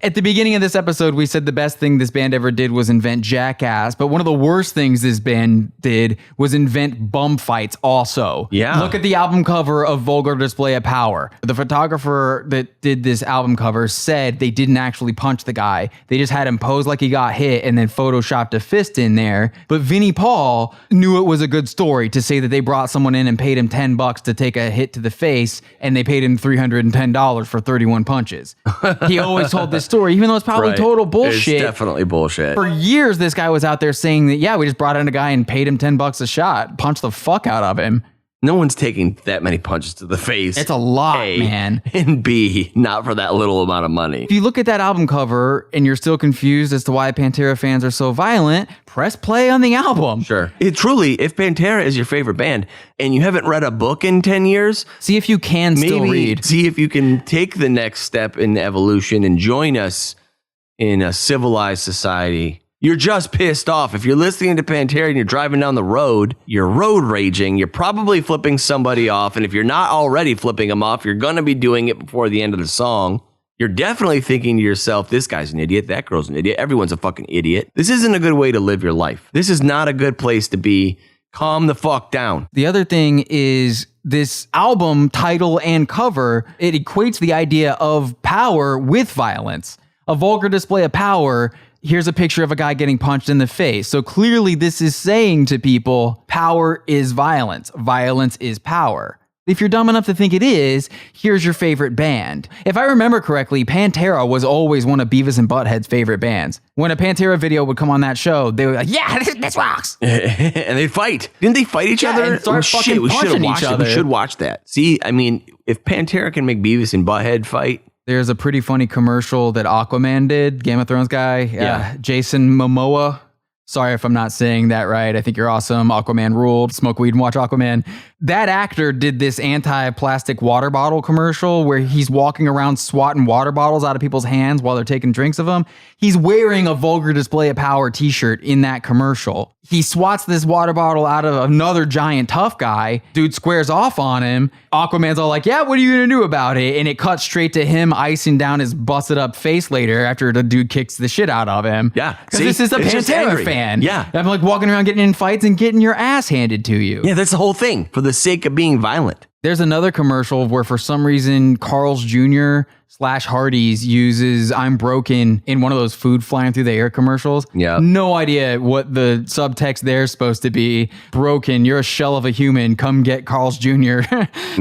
At the beginning of this episode, we said the best thing this band ever did was invent Jackass, but one of the worst things this band did was invent bum fights also. Yeah. Look at the album cover of Vulgar Display of Power. The photographer that did this album cover said they didn't actually punch the guy. They just had him pose like he got hit and then photoshopped a fist in there. But Vinnie Paul knew it was a good story to say that they brought someone in and paid him $10 to take a hit to the face, and they paid him $310 for 31 punches. He always told this story, even though it's probably total bullshit. It's definitely bullshit. For years, this guy was out there saying that, yeah, we just brought in a guy and paid him $10 a shot, punched the fuck out of him. No one's taking that many punches to the face. It's a lot, A, man. And B, not for that little amount of money. If you look at that album cover and you're still confused as to why Pantera fans are so violent, press play on the album. Sure. It truly, if Pantera is your favorite band and you haven't read a book in 10 years, see if you can still read. See if you can take the next step in evolution and join us in a civilized society. You're just pissed off. If you're listening to Pantera and you're driving down the road, you're road raging, you're probably flipping somebody off. And if you're not already flipping them off, you're going to be doing it before the end of the song. You're definitely thinking to yourself, this guy's an idiot, that girl's an idiot, everyone's a fucking idiot. This isn't a good way to live your life. This is not a good place to be. Calm the fuck down. The other thing is this album title and cover, it equates the idea of power with violence. A vulgar display of power. Here's a picture of a guy getting punched in the face. So clearly this is saying to people, power is violence. Violence is power. If you're dumb enough to think it is, here's your favorite band. If I remember correctly, Pantera was always one of Beavis and Butthead's favorite bands. When a Pantera video would come on that show, they were like, yeah, this rocks. And they'd fight. Didn't they fight each other? And start fucking we should punching watch each other. We should watch that. See, I mean, if Pantera can make Beavis and Butthead fight, There's a pretty funny commercial that Aquaman did, Game of Thrones guy, Yeah. Jason Momoa. Sorry if I'm not saying that right. I think you're awesome. Aquaman ruled. Smoke weed and watch Aquaman. That actor did this anti-plastic water bottle commercial where he's walking around swatting water bottles out of people's hands while they're taking drinks of them. He's wearing a Vulgar Display of Power t-shirt in that commercial. He swats this water bottle out of another giant tough guy. Dude squares off on him. Aquaman's all like, yeah, what are you going to do about it? And it cuts straight to him icing down his busted up face later after the dude kicks the shit out of him. Yeah. Because this is a Pantera fan. Yeah. I'm like walking around getting in fights and getting your ass handed to you. Yeah, that's the whole thing, for the sake of being violent. There's another commercial where for some reason Carl's Jr. / Hardee's uses I'm Broken in one of those food flying through the air commercials. Yeah. No idea what the subtext there's supposed to be. Broken, you're a shell of a human. Come get Carl's Jr.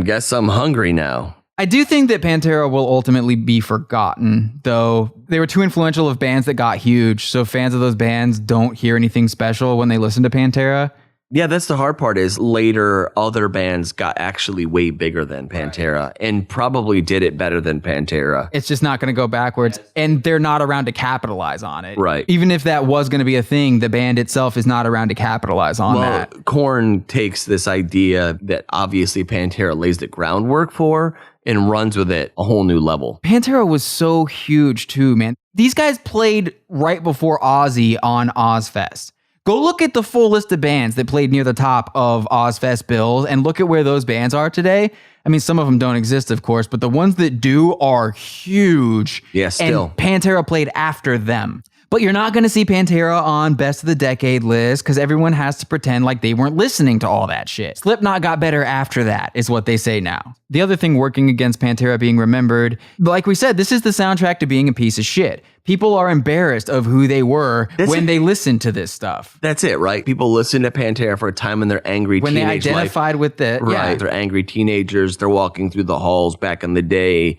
Guess I'm hungry now. I do think that Pantera will ultimately be forgotten, though. They were too influential of bands that got huge, so fans of those bands don't hear anything special when they listen to Pantera. Yeah, that's the hard part is later other bands got actually way bigger than Pantera and probably did it better than Pantera. It's just not going to go backwards, and they're not around to capitalize on it. Right. Even if that was going to be a thing, the band itself is not around to capitalize on that. Korn takes this idea that obviously Pantera lays the groundwork for and runs with it a whole new level. Pantera was so huge too, man. These guys played right before Ozzy on Ozfest. Go look at the full list of bands that played near the top of Ozfest bills and look at where those bands are today. I mean, some of them don't exist, of course, but the ones that do are huge. Yeah, still. And Pantera played after them. But you're not going to see Pantera on Best of the Decade list because everyone has to pretend like they weren't listening to all that shit. Slipknot got better after that, is what they say now. The other thing working against Pantera being remembered, like we said, this is the soundtrack to being a piece of shit. People are embarrassed of who they were when they listen to this stuff. That's it, right? People listen to Pantera for a time in their angry when teenage they identified life. with it. Right, Yeah. they're angry teenagers. They're walking through the halls back in the day,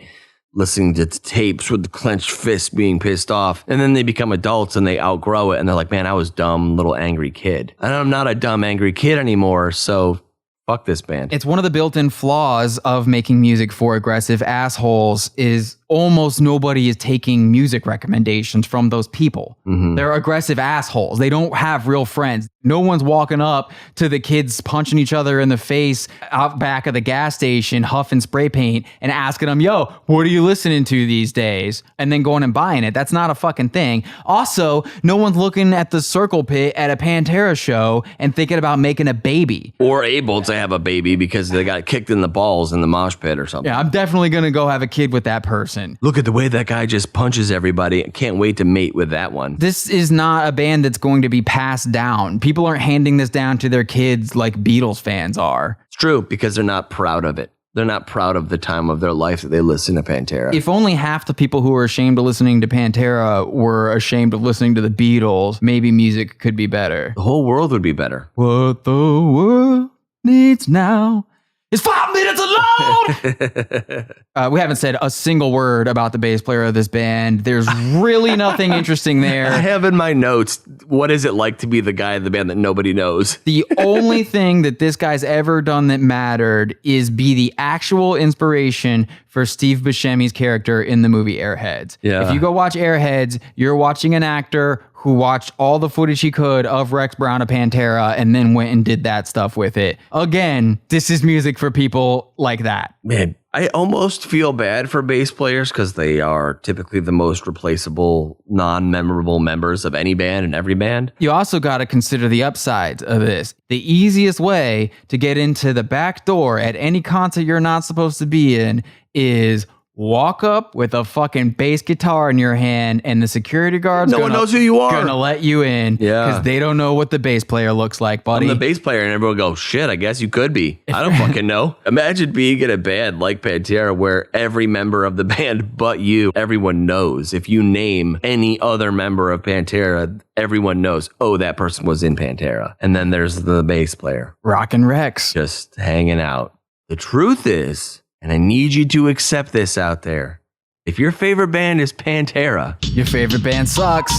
listening to tapes with the clenched fists being pissed off. And then they become adults and they outgrow it. And they're like, man, I was dumb, little angry kid. And I'm not a dumb, angry kid anymore. So fuck this band. It's one of the built-in flaws of making music for aggressive assholes is almost nobody is taking music recommendations from those people. They're aggressive assholes. They don't have real friends. No one's walking up to the kids punching each other in the face out back of the gas station, huffing spray paint and asking them, yo, what are you listening to these days? And then going and buying it. That's not a fucking thing. Also, no one's looking at the circle pit at a Pantera show and thinking about making a baby. Or able to have a baby because they got kicked in the balls in the mosh pit or something. Yeah, I'm definitely going to go have a kid with that person. Look at the way that guy just punches everybody. Can't wait to mate with that one. This is not a band that's going to be passed down. People aren't handing this down to their kids like Beatles fans are. It's true because they're not proud of it. They're not proud of the time of their life that they listen to Pantera. If only half the people who are ashamed of listening to Pantera were ashamed of listening to the Beatles, maybe music could be better. The whole world would be better. What the world needs now is 5 minutes alone. We haven't said a single word about the bass player of this band. There's really nothing interesting there. I have in my notes, what is it like to be the guy in the band that nobody knows? The only thing that this guy's ever done that mattered is be the actual inspiration for Steve Buscemi's character in the movie Airheads. Yeah. If you go watch Airheads, you're watching an actor who watched all the footage he could of Rex Brown of Pantera and then went and did that stuff with it. Again, this is music for people like that. Man, I almost feel bad for bass players because they are typically the most replaceable, non-memorable members of any band and every band. You also got to consider the upsides of this. The easiest way to get into the back door at any concert you're not supposed to be in is walk up with a fucking bass guitar in your hand and the security guards No one knows who you are. Gonna let you in because they don't know what the bass player looks like, buddy. I'm the bass player and everyone goes, shit, I guess you could be. I don't fucking know. Imagine being in a band like Pantera where every member of the band but you, everyone knows. If you name any other member of Pantera, everyone knows, oh, that person was in Pantera. And then there's the bass player. Rockin' Rex. Just hanging out. The truth is, and I need you to accept this out there, if your favorite band is Pantera, your favorite band sucks.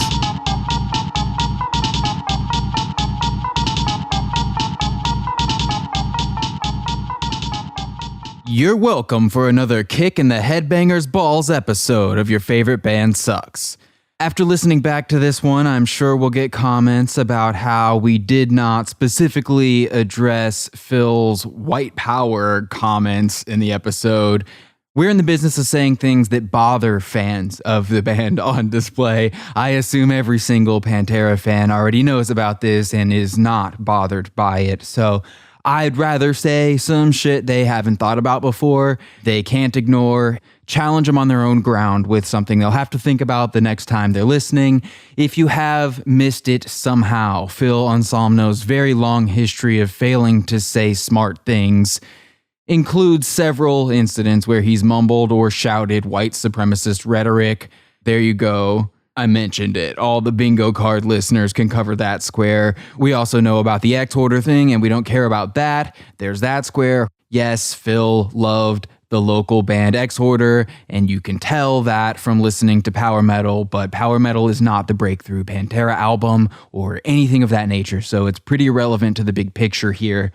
You're welcome for another Kick in the Headbangers Balls episode of your favorite band sucks. After listening back to this one, I'm sure we'll get comments about how we did not specifically address Phil's white power comments in the episode. We're in the business of saying things that bother fans of the band on display. I assume every single Pantera fan already knows about this and is not bothered by it, so I'd rather say some shit they haven't thought about before, they can't ignore, challenge them on their own ground with something they'll have to think about the next time they're listening. If you have missed it somehow, Phil Anselmo's very long history of failing to say smart things includes several incidents where he's mumbled or shouted white supremacist rhetoric. There you go. I mentioned it. All the bingo card listeners can cover that square. We also know about the X-Order thing, and we don't care about that. There's that square. Yes, Phil loved the local band X-Order, and you can tell that from listening to power metal, but power metal is not the breakthrough Pantera album or anything of that nature, so it's pretty irrelevant to the big picture here.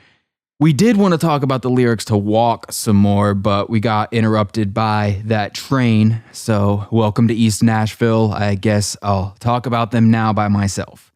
We did want to talk about the lyrics to Walk some more, but we got interrupted by that train. So welcome to East Nashville. I guess I'll talk about them now by myself.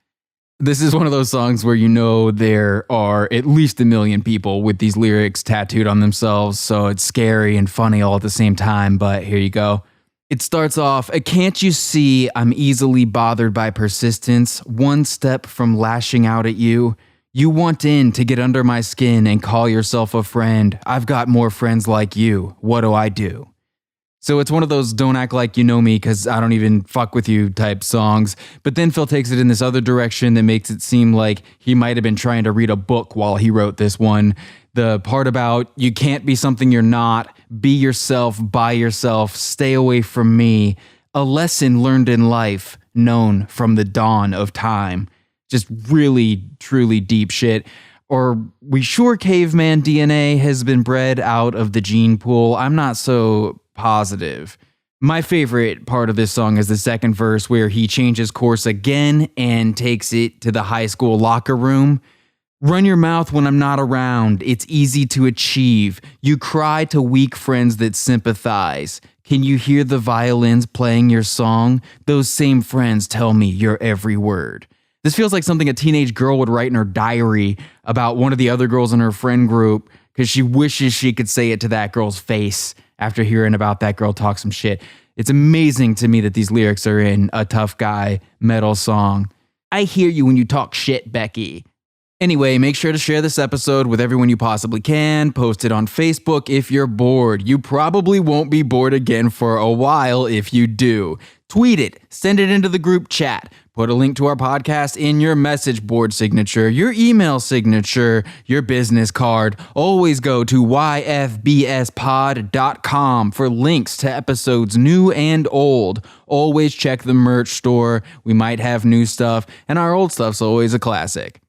This is one of those songs where you know there are at least 1 million people with these lyrics tattooed on themselves, so it's scary and funny all at the same time, but here you go. It starts off, "Can't you see I'm easily bothered by persistence, one step from lashing out at you? You want in to get under my skin and call yourself a friend. I've got more friends like you. What do I do?" So it's one of those don't act like you know me because I don't even fuck with you type songs. But then Phil takes it in this other direction that makes it seem like he might have been trying to read a book while he wrote this one. The part about you can't be something you're not, be yourself, by yourself, stay away from me. A lesson learned in life, known from the dawn of time. Just really, truly deep shit. Or we sure caveman DNA has been bred out of the gene pool. I'm not so positive. My favorite part of this song is the second verse where he changes course again and takes it to the high school locker room. "Run your mouth when I'm not around. It's easy to achieve. You cry to weak friends that sympathize. Can you hear the violins playing your song? Those same friends tell me your every word." This feels like something a teenage girl would write in her diary about one of the other girls in her friend group because she wishes she could say it to that girl's face after hearing about that girl talk some shit. It's amazing to me that these lyrics are in a tough guy metal song. "I hear you when you talk shit, Becky." Anyway, make sure to share this episode with everyone you possibly can. Post it on Facebook if you're bored. You probably won't be bored again for a while if you do. Tweet it. Send it into the group chat. Put a link to our podcast in your message board signature, your email signature, your business card. Always go to yfbspod.com for links to episodes new and old. Always check the merch store. We might have new stuff, and our old stuff's always a classic.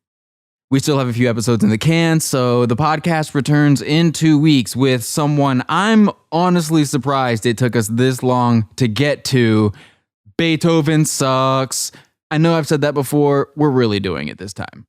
We still have a few episodes in the can, so the podcast returns in 2 weeks with someone I'm honestly surprised it took us this long to get to. Beethoven sucks. I know I've said that before. We're really doing it this time.